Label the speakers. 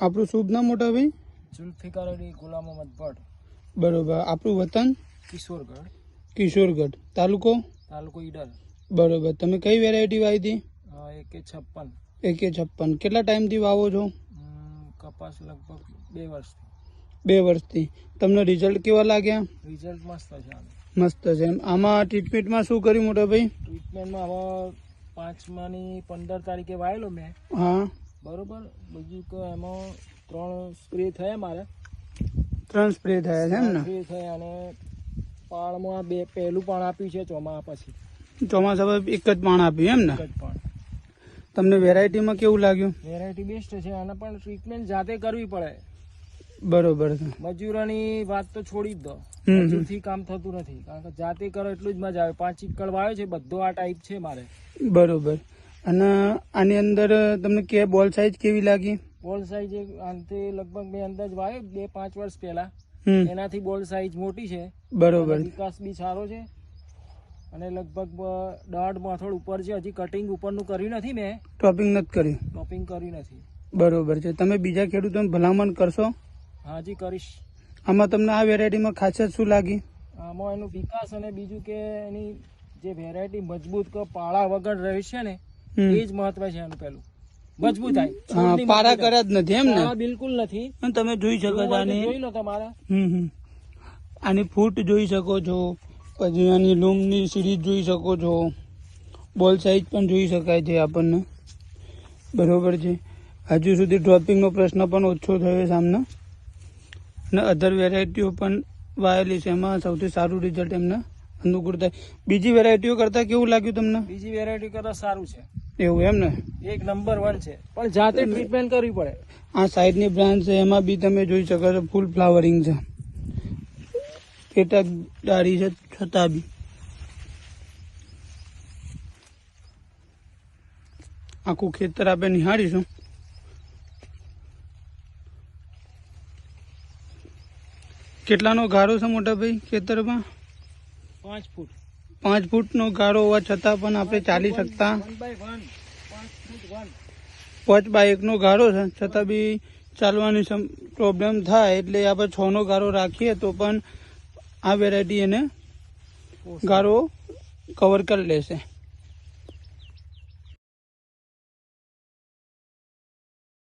Speaker 1: આપણું શુભ નામ મોટા ભાઈ?
Speaker 2: जुल्फिकार अली गुलाम मोहम्मद भट्ट।
Speaker 1: બરોબર. આપણું વતન?
Speaker 2: किशोरगढ़।
Speaker 1: કિશોરગઢ, તાલુકો?
Speaker 2: तालुको ईडर।
Speaker 1: બરોબર. તમે કઈ વેરાયટી વાવી હતી?
Speaker 2: AK56।
Speaker 1: AK56. કેટલા ટાઈમથી વાવો છો?
Speaker 2: कपास लगभग 2 वर्ष।
Speaker 1: 2 વર્ષથી. તમને રિઝલ્ટ કેવા લાગ્યા?
Speaker 2: रिजल्ट मस्त है।
Speaker 1: મસ્ત છે. આમાં ટ્રીટમેન્ટમાં શું કર્યું મોટા ભાઈ?
Speaker 2: ट्रीटमेंट में હવે 5 15 તારીખે વાયેલો મેં।
Speaker 1: હા
Speaker 2: બરોબર। બીજું કે એમાં 3 સ્પ્રે થયા મારે।
Speaker 1: 3 સ્પ્રે થયા છે એમ ને?
Speaker 2: સ્પ્રે થયા અને પાળમાં 2 પહેલું પાણ આપ્યું છે ચોમા પછી।
Speaker 1: ચોમાસામાં એક જ પાણ આપ્યું એમ ને?
Speaker 2: એક જ પાણ।
Speaker 1: તમને વેરાયટીમાં કેવું લાગ્યું?
Speaker 2: વેરાયટી બેસ્ટ છે અને પણ ટ્રીટમેન્ટ જાતે કરવી પડે।
Speaker 1: બરોબર છે.
Speaker 2: મજૂરોની વાત તો છોડી જ દો, મજૂરથી કામ થતું નથી, કારણ કે જાતે કરો એટલું જ મજા આવે। 5 એકડ વાવ્યો છે, બધો આ ટાઈપ છે મારે।
Speaker 1: બરોબર. અને આની અંદર તમને કે બોલ સાઈઝ કેવી લાગી?
Speaker 2: બોલ સાઈઝ અંતે લગભગ મેં અંદાજ વાવ્યો 2-5 વર્ષ પહેલા, એનાથી બોલ સાઈઝ મોટી છે।
Speaker 1: બરોબર.
Speaker 2: વિકાસ બી સારો છે અને લગભગ 1.5 માથોડ ઉપર છે। હજી કટિંગ ઉપરનું કર્યું નથી મેં,
Speaker 1: ટોપિંગ નથી કર્યું?
Speaker 2: ટોપિંગ કર્યું નથી।
Speaker 1: બરોબર છે. તમે બીજા ખેડૂતોને ભલામણ કરશો?
Speaker 2: હાજી કરીશ।
Speaker 1: આમાં તમને આ વેરાયટીમાં ખાસિયત શું લાગી?
Speaker 2: આમાં એનું વિકાસ અને બીજું કે એની જે વેરાયટી મજબૂત કે પાળા વગર રહે છે ને, એ જ મહત્વ છે એનું। પેલું મજબૂત થાય,
Speaker 1: પારા કર્યા જ નથી એમ ને?
Speaker 2: બિલકુલ નથી।
Speaker 1: તમે જોઈ શકો છો આની,
Speaker 2: જોઈ લો તમારે।
Speaker 1: આની ફૂટ જોઈ શકો છો, પછી આની લૂમની સિરીઝ જોઈ શકો છો, બોલ સાઈઝ પણ જોઈ શકાય છે આપણને। બરોબર છે. હજુ સુધી ડ્રોપિંગનો પ્રશ્ન પણ ઓછો થયો સામને, અને અધર વેરાયટીઓ પણ વાયેલી છે, એમાં સૌથી સારું રિઝલ્ટ એમને અનુકૂળ થાય। બીજી વેરાયટીઓ કરતાં કેવું લાગ્યું તમને?
Speaker 2: બીજી વેરાયટી કરતા સારું છે,
Speaker 1: એવું એમ ને?
Speaker 2: 1 નંબર 1 છે, પણ જાતે ટ્રીટમેન્ટ કરવી પડે।
Speaker 1: આ સાઈડની બ્રાન્ચ છે, એમાં બી તમે જોઈ શકો છો ફૂલ ફ્લાવરિંગ છે, પેટા ડાળી છે છતાં બી। આખું ખેતર આપણે નિહાળીશું। કેટલાનો ગારો છે મોટા ભાઈ ખેતરમાં?
Speaker 2: 5 ફૂટ।
Speaker 1: 5 ફૂટનો ગારો હોવા છતાં પણ આપણે ચાલી શકતા?
Speaker 2: 1 by 1, 5 ફૂટ 1।
Speaker 1: 5 by 1 નો ગારો છે, છતાં બી ચાલવાની પ્રોબ્લેમ થાય, એટલે આપણે 6 નો ગારો રાખીએ તો પણ આ વેરાયટી એને ગારો કવર કરી લેશે।